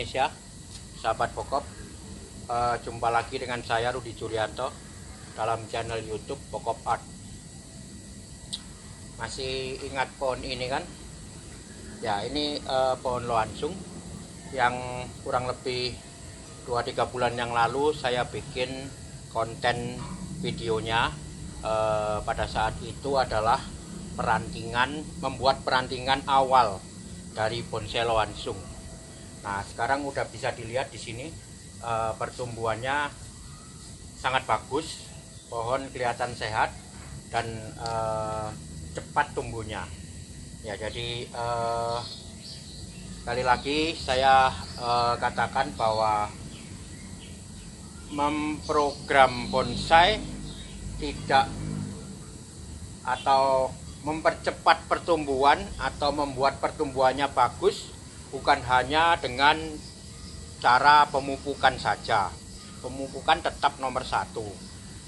Indonesia, sahabat pokok. Jumpa lagi dengan saya Rudi Julianto dalam channel YouTube Pokok Art. Masih ingat pohon ini kan? Ya, ini pohon loansung yang kurang lebih 2-3 bulan yang lalu saya bikin konten videonya. Pada saat itu adalah membuat perantingan awal dari bonsai loansung. Nah, sekarang udah bisa dilihat di sini pertumbuhannya sangat bagus, pohon kelihatan sehat dan cepat tumbuhnya. Ya, jadi sekali lagi saya katakan bahwa memprogram bonsai tidak atau mempercepat pertumbuhan atau membuat pertumbuhannya bagus bukan hanya dengan cara pemupukan saja. Pemupukan tetap nomor satu.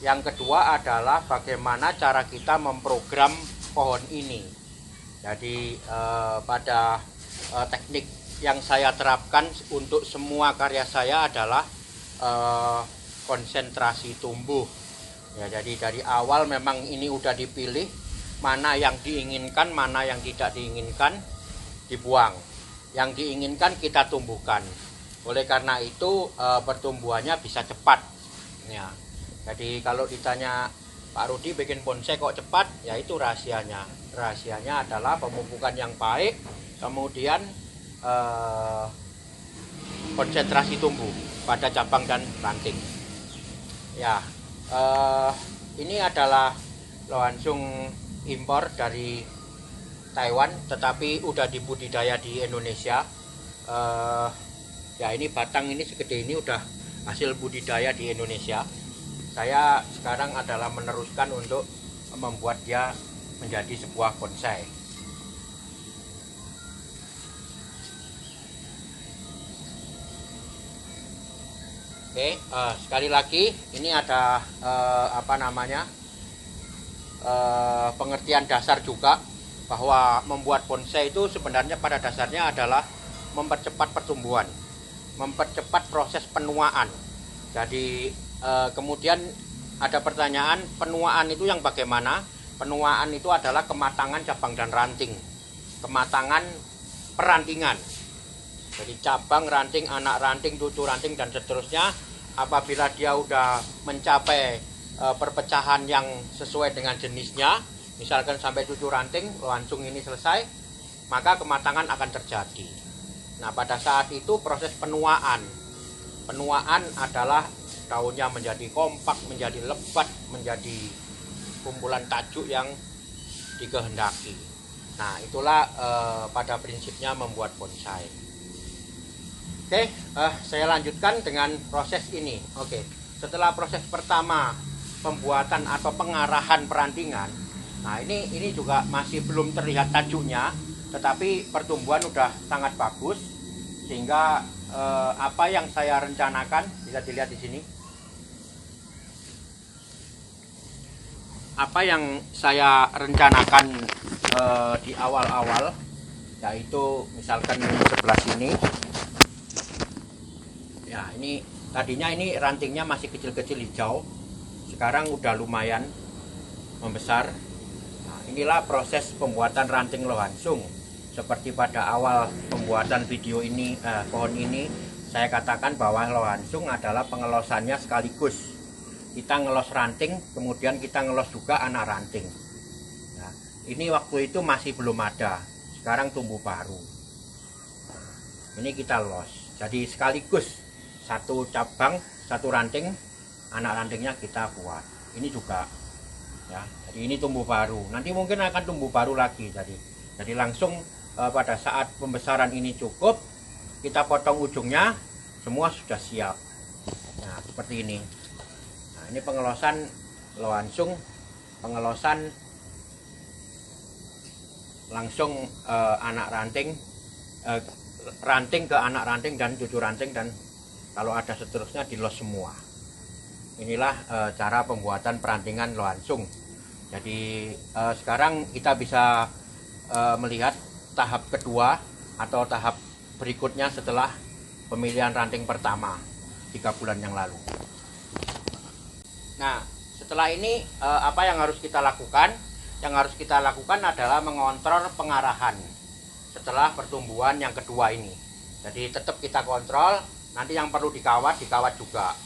Yang kedua adalah bagaimana cara kita memprogram pohon ini. Jadi pada teknik yang saya terapkan untuk semua karya saya adalah konsentrasi tumbuh. Ya, jadi dari awal memang ini udah dipilih mana yang diinginkan, mana yang tidak diinginkan dibuang. Yang diinginkan kita tumbuhkan. Oleh karena itu pertumbuhannya bisa cepat. Ya. Jadi kalau ditanya Pak Rudi bikin bonsai kok cepat, ya itu rahasianya. Rahasianya adalah pemupukan yang baik, kemudian konsentrasi tumbuh pada cabang dan ranting. Ya, ini adalah loansung impor dari Taiwan, tetapi udah dibudidaya di Indonesia. Ya, ini batang ini segede ini udah hasil budidaya di Indonesia. Saya sekarang adalah meneruskan untuk membuat dia menjadi sebuah bonsai. Oke, sekali lagi ini ada pengertian dasar juga bahwa membuat bonsai itu sebenarnya pada dasarnya adalah mempercepat pertumbuhan, mempercepat proses penuaan. Jadi kemudian ada pertanyaan, penuaan itu yang bagaimana? Penuaan itu adalah kematangan cabang dan ranting, kematangan perantingan. Jadi cabang, ranting, anak ranting, cucu ranting dan seterusnya. Apabila dia udah mencapai perpecahan yang sesuai dengan jenisnya, misalkan sampai cucu ranting, loansung ini selesai, maka kematangan akan terjadi. Nah, pada saat itu proses penuaan. Penuaan adalah daunnya menjadi kompak, menjadi lebat, menjadi kumpulan tajuk yang dikehendaki. Nah, itulah pada prinsipnya membuat bonsai. Oke, saya lanjutkan dengan proses ini. Oke, setelah proses pertama pembuatan atau pengarahan perantingan, nah ini juga masih belum terlihat tajuknya, tetapi pertumbuhan udah sangat bagus, sehingga apa yang saya rencanakan bisa dilihat di sini. Apa yang saya rencanakan di awal-awal, yaitu misalkan sebelah sini. Ya, ini tadinya ini rantingnya masih kecil-kecil hijau, sekarang udah lumayan membesar. Nah, inilah proses pembuatan ranting loansung. Seperti pada awal pembuatan video ini, pohon ini, saya katakan bahwa loansung adalah pengelosannya sekaligus. Kita ngelos ranting, kemudian kita ngelos juga anak ranting. Nah, ini waktu itu masih belum ada, sekarang tumbuh baru. Ini kita los, jadi sekaligus satu cabang, satu ranting, anak rantingnya kita buat. Ini juga, ya. Jadi ini tumbuh baru. Nanti mungkin akan tumbuh baru lagi. Jadi langsung pada saat pembesaran ini cukup, kita potong ujungnya, semua sudah siap. Nah, seperti ini. Nah, ini pengelosan loansung, pengelosan langsung anak ranting, ranting ke anak ranting dan cucu ranting, dan kalau ada seterusnya dilos semua. Inilah cara pembuatan perantingan loansung. Jadi sekarang kita bisa melihat tahap kedua atau tahap berikutnya setelah pemilihan ranting pertama 3 bulan yang lalu. Nah, setelah ini apa yang harus kita lakukan? Yang harus kita lakukan adalah mengontrol pengarahan setelah pertumbuhan yang kedua ini. Jadi tetap kita kontrol, nanti yang perlu dikawat juga.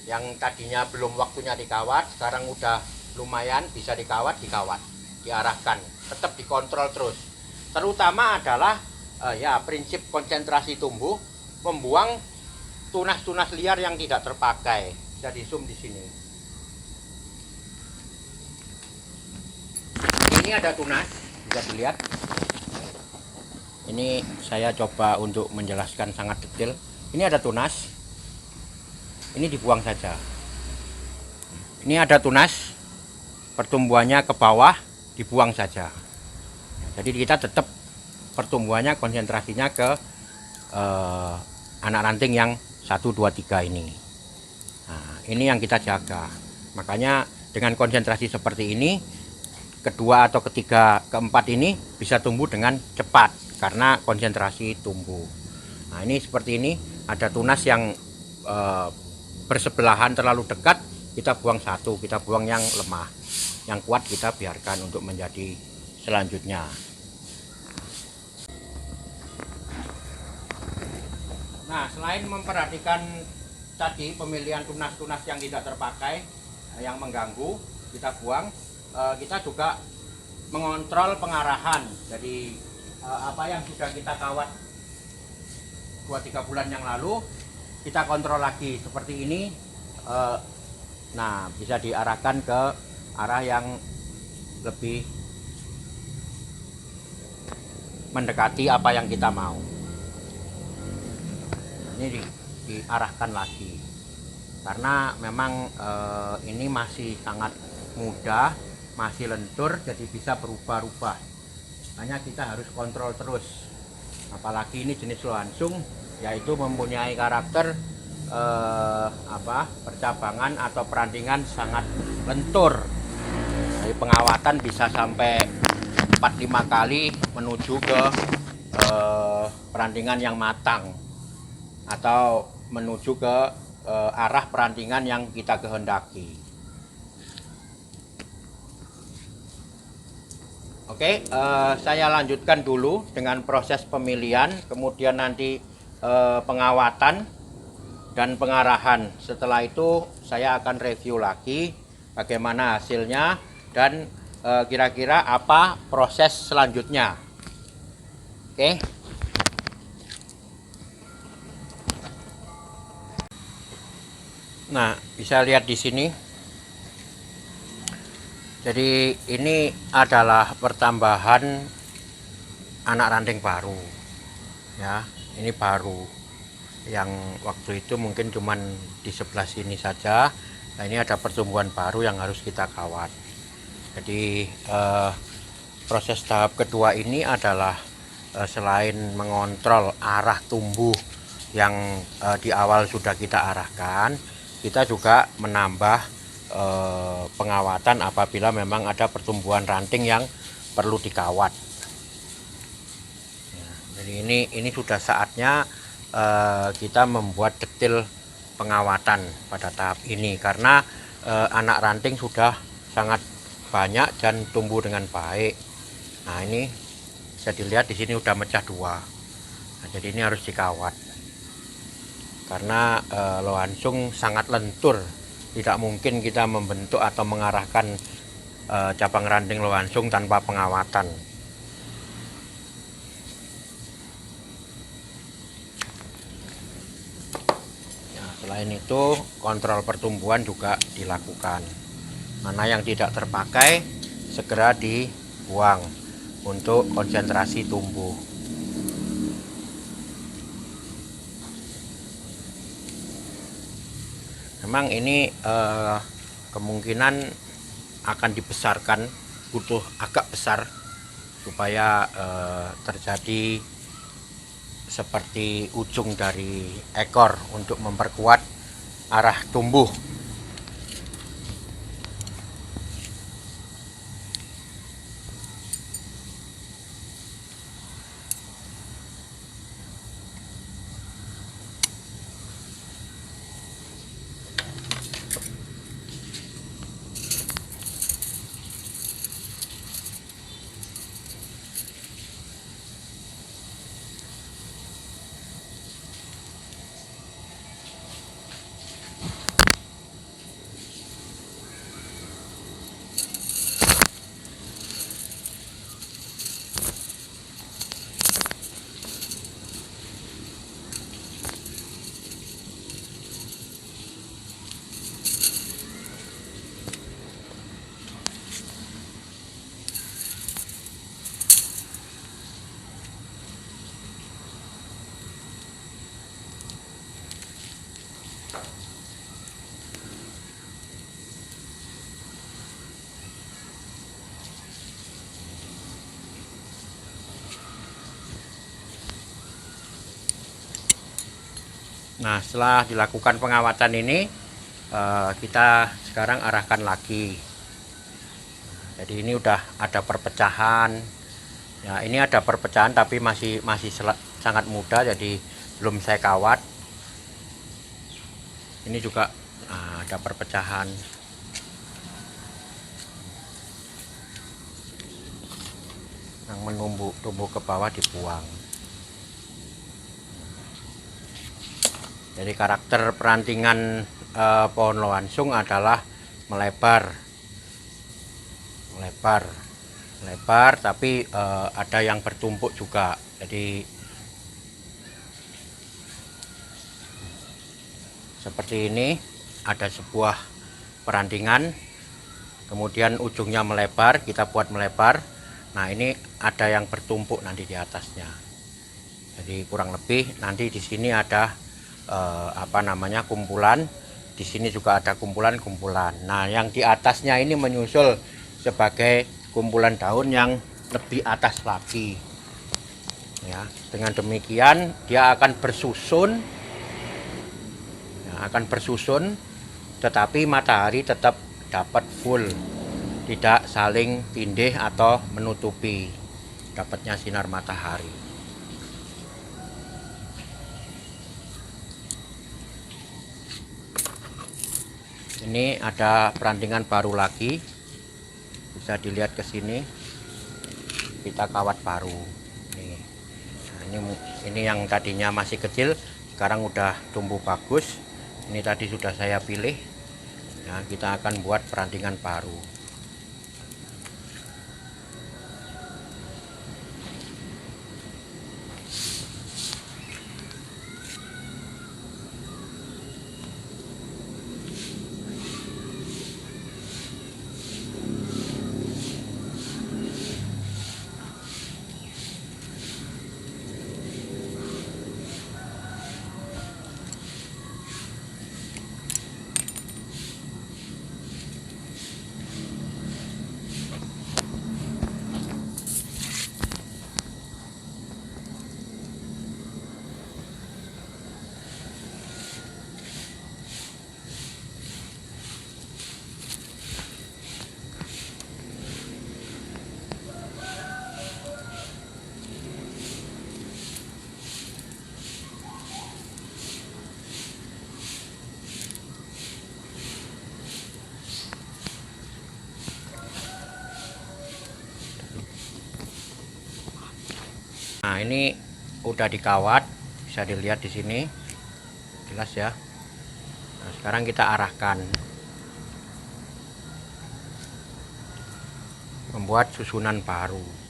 Yang tadinya belum waktunya dikawat, sekarang udah lumayan bisa dikawat, diarahkan. Tetap dikontrol terus. Terutama adalah ya prinsip konsentrasi tumbuh, membuang tunas-tunas liar yang tidak terpakai. Bisa di zoom di sini. Ini ada tunas, bisa dilihat. Ini saya coba untuk menjelaskan sangat detail. Ini ada tunas, ini dibuang saja. Ini ada tunas, pertumbuhannya ke bawah, dibuang saja. Jadi kita tetap pertumbuhannya konsentrasinya ke anak ranting yang 1, 2, 3 ini. Nah, ini yang kita jaga. Makanya dengan konsentrasi seperti ini, kedua atau ketiga, keempat ini bisa tumbuh dengan cepat karena konsentrasi tumbuh. Nah, ini seperti ini, ada tunas yang bersebelahan terlalu dekat, kita buang satu, kita buang yang lemah. Yang kuat kita biarkan untuk menjadi selanjutnya. Nah, selain memperhatikan tadi pemilihan tunas-tunas yang tidak terpakai, yang mengganggu, kita buang. Kita juga mengontrol pengarahan. Jadi apa yang sudah kita kawat 2-3 bulan yang lalu, kita kontrol lagi seperti ini. Nah, bisa diarahkan ke arah yang lebih mendekati apa yang kita mau. Ini diarahkan lagi karena memang ini masih sangat muda, masih lentur, jadi bisa berubah-ubah. Makanya kita harus kontrol terus. Apalagi ini jenis lohansung, yaitu mempunyai karakter percabangan atau perantingan sangat lentur. Dari pengawatan bisa sampai 4-5 kali menuju ke perantingan yang matang atau menuju ke arah perantingan yang kita kehendaki. Oke, saya lanjutkan dulu dengan proses pemilihan, kemudian nanti pengawatan dan pengarahan. Setelah itu saya akan review lagi bagaimana hasilnya dan kira-kira apa proses selanjutnya. Oke. Nah, bisa lihat di sini. Jadi ini adalah pertambahan anak ranting baru. Ya, ini baru. Yang waktu itu mungkin cuman di sebelah sini saja. Nah, ini ada pertumbuhan baru yang harus kita kawat. Jadi proses tahap kedua ini adalah selain mengontrol arah tumbuh yang di awal sudah kita arahkan, kita juga menambah pengawatan apabila memang ada pertumbuhan ranting yang perlu dikawat. Ya, jadi ini sudah saatnya kita membuat detail pengawatan pada tahap ini karena anak ranting sudah sangat banyak dan tumbuh dengan baik. Nah, ini bisa dilihat di sini udah mecah 2. Nah, jadi ini harus dikawat karena lohansung sangat lentur. Tidak mungkin kita membentuk atau mengarahkan cabang ranting lohansung tanpa pengawatan. Nah, selain itu kontrol pertumbuhan juga dilakukan. Mana yang tidak terpakai segera dibuang untuk konsentrasi tumbuh. Memang ini kemungkinan akan dibesarkan, butuh agak besar supaya terjadi seperti ujung dari ekor untuk memperkuat arah tumbuh. Nah, setelah dilakukan pengawatan ini, kita sekarang arahkan lagi. Jadi ini udah ada perpecahan. Ya, ini ada perpecahan tapi masih sangat muda, jadi belum saya kawat. Ini juga ada perpecahan. Yang tumbuh ke bawah dibuang. Jadi karakter perantingan pohon loansung adalah melebar, tapi ada yang bertumpuk juga. Jadi seperti ini, ada sebuah perantingan, kemudian ujungnya melebar, kita buat melebar. Nah, ini ada yang bertumpuk nanti di atasnya. Jadi kurang lebih nanti di sini ada kumpulan, di sini juga ada kumpulan-kumpulan. Nah, yang di atasnya ini menyusul sebagai kumpulan daun yang lebih atas lagi. Ya, dengan demikian dia akan bersusun, tetapi matahari tetap dapat full, tidak saling tindih atau menutupi dapatnya sinar matahari. Ini ada perantingan baru lagi, bisa dilihat ke sini, kita kawat baru. Nah, ini yang tadinya masih kecil, sekarang udah tumbuh bagus. Ini tadi sudah saya pilih. Nah, kita akan buat perantingan baru. Nah, ini udah dikawat, bisa dilihat di sini, jelas ya. Nah, sekarang kita arahkan, membuat susunan baru.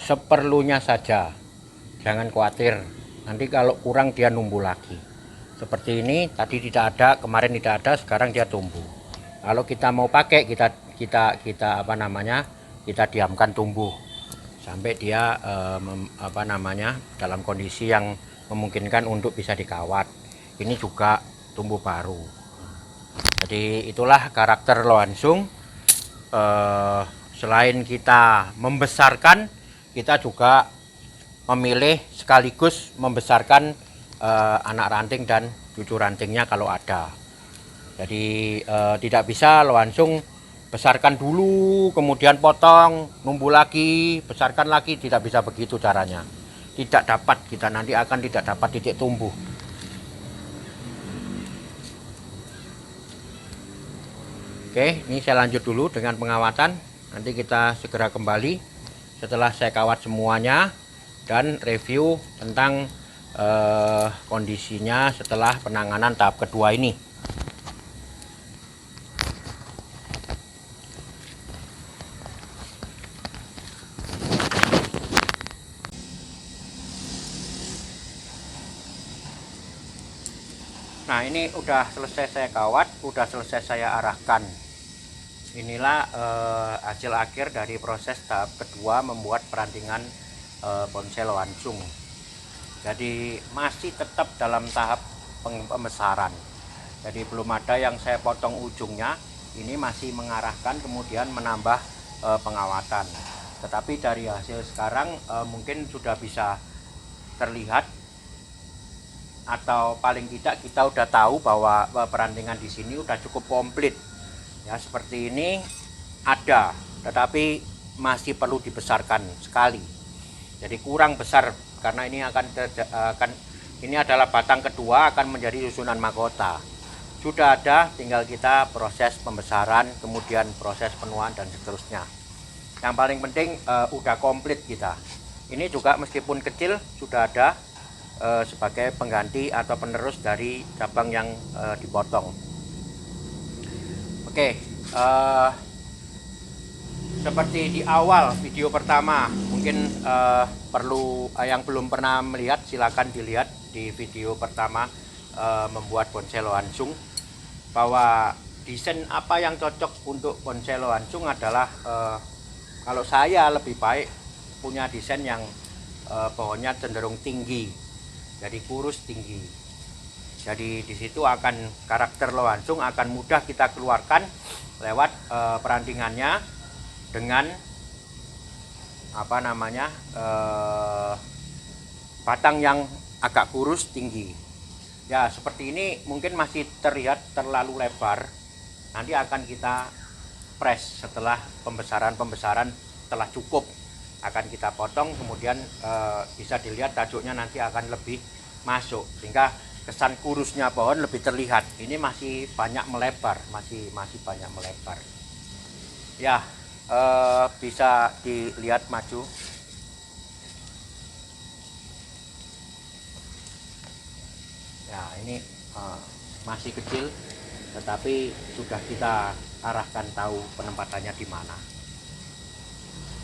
Seperlunya saja, jangan khawatir, nanti kalau kurang dia numbuh lagi. Seperti ini, tadi tidak ada, kemarin tidak ada, sekarang dia tumbuh. Kalau kita mau pakai, kita diamkan tumbuh sampai dia dalam kondisi yang memungkinkan untuk bisa dikawat. Ini juga tumbuh baru. Jadi itulah karakter loansung. Selain kita membesarkan, kita juga memilih sekaligus membesarkan anak ranting dan cucu rantingnya kalau ada. Jadi tidak bisa loansung besarkan dulu kemudian potong, numbuh lagi, besarkan lagi, tidak bisa begitu caranya. Tidak dapat, kita nanti akan tidak dapat titik tumbuh. Oke, ini saya lanjut dulu dengan pengawatan. Nanti kita segera kembali setelah saya kawat semuanya. dan review tentang kondisinya setelah penanganan tahap kedua ini. Nah, ini udah selesai saya kawat, udah selesai saya arahkan. Inilah hasil akhir dari proses tahap kedua membuat perantingan ponsel langsung. Jadi masih tetap dalam tahap pembesaran. Jadi belum ada yang saya potong ujungnya. Ini masih mengarahkan kemudian menambah pengawatan. Tetapi dari hasil sekarang mungkin sudah bisa terlihat, atau paling tidak kita udah tahu bahwa perantingan di sini udah cukup komplit. Ya, seperti ini ada, tetapi masih perlu dibesarkan sekali. Jadi kurang besar karena ini ini adalah batang kedua, akan menjadi susunan mahkota. Sudah ada, tinggal kita proses pembesaran, kemudian proses penuaan dan seterusnya. Yang paling penting udah komplit kita. Ini juga meskipun kecil sudah ada sebagai pengganti atau penerus dari cabang yang dipotong. Oke, seperti di awal video pertama, mungkin perlu yang belum pernah melihat silakan dilihat di video pertama membuat bonsai langsung, bahwa desain apa yang cocok untuk bonsai langsung adalah kalau saya lebih baik punya desain yang pohonnya cenderung tinggi. Jadi kurus tinggi. Jadi di situ akan karakter langsung akan mudah kita keluarkan lewat perantingannya dengan batang yang agak kurus tinggi. Ya, seperti ini mungkin masih terlihat terlalu lebar. Nanti akan kita press setelah pembesaran telah cukup. Akan kita potong, kemudian bisa dilihat tajuknya nanti akan lebih masuk sehingga kesan kurusnya pohon lebih terlihat. Ini masih banyak melebar, masih banyak melebar. Ya, bisa dilihat maju. Ya, ini masih kecil, tetapi sudah kita arahkan tahu penempatannya di mana.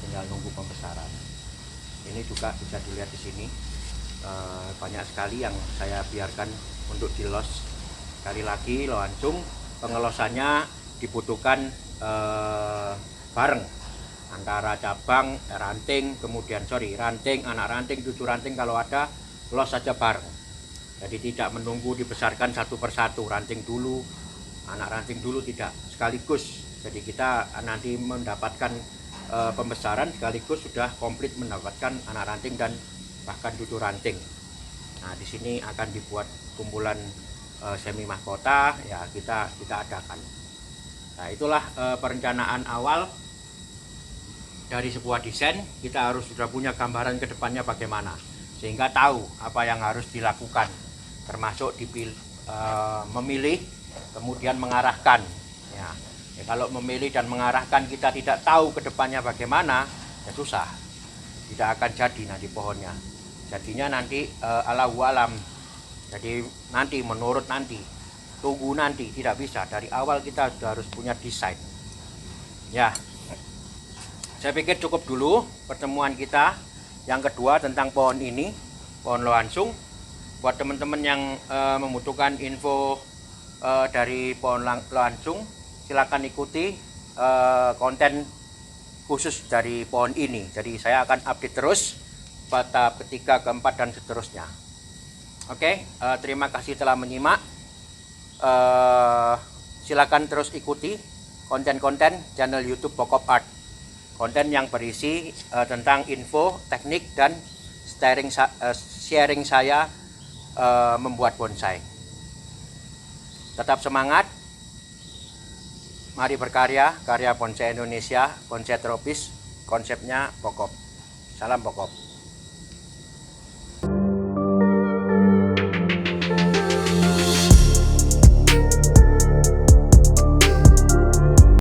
Tinggal nunggu pembesaran. Ini juga bisa dilihat di sini banyak sekali yang saya biarkan untuk dilos. Sekali lagi langsung pengelosannya dibutuhkan bareng antara cabang, ranting, kemudian ranting, anak ranting, cucu ranting kalau ada, los saja bareng. Jadi tidak menunggu dibesarkan satu persatu, ranting dulu, anak ranting dulu, tidak, sekaligus. Jadi kita nanti mendapatkan pembesaran sekaligus sudah komplit mendapatkan anak ranting dan bahkan cucu ranting. Nah, di sini akan dibuat kumpulan semi mahkota, ya kita adakan. Nah, itulah perencanaan awal dari sebuah desain. Kita harus sudah punya gambaran ke depannya bagaimana, sehingga tahu apa yang harus dilakukan, termasuk memilih kemudian mengarahkan. Ya, kalau memilih dan mengarahkan kita tidak tahu ke depannya bagaimana, ya susah, tidak akan jadi nanti pohonnya. Jadinya nanti Allahu alam. Jadi nanti menurut nanti, tunggu nanti, tidak bisa. Dari awal kita sudah harus punya desain. Ya, saya pikir cukup dulu pertemuan kita yang kedua tentang pohon ini, pohon langsung. Buat teman-teman yang membutuhkan info dari pohon langsung, silakan ikuti konten khusus dari pohon ini. Jadi saya akan update terus pada ketiga, keempat, dan seterusnya. Oke, terima kasih telah menyimak. Silakan terus ikuti konten-konten channel YouTube Pokop Art. Konten yang berisi tentang info, teknik, dan sharing saya membuat bonsai. Tetap semangat. Mari berkarya, karya bonsai Indonesia, bonsai tropis, konsepnya Pokop. Salam Pokop.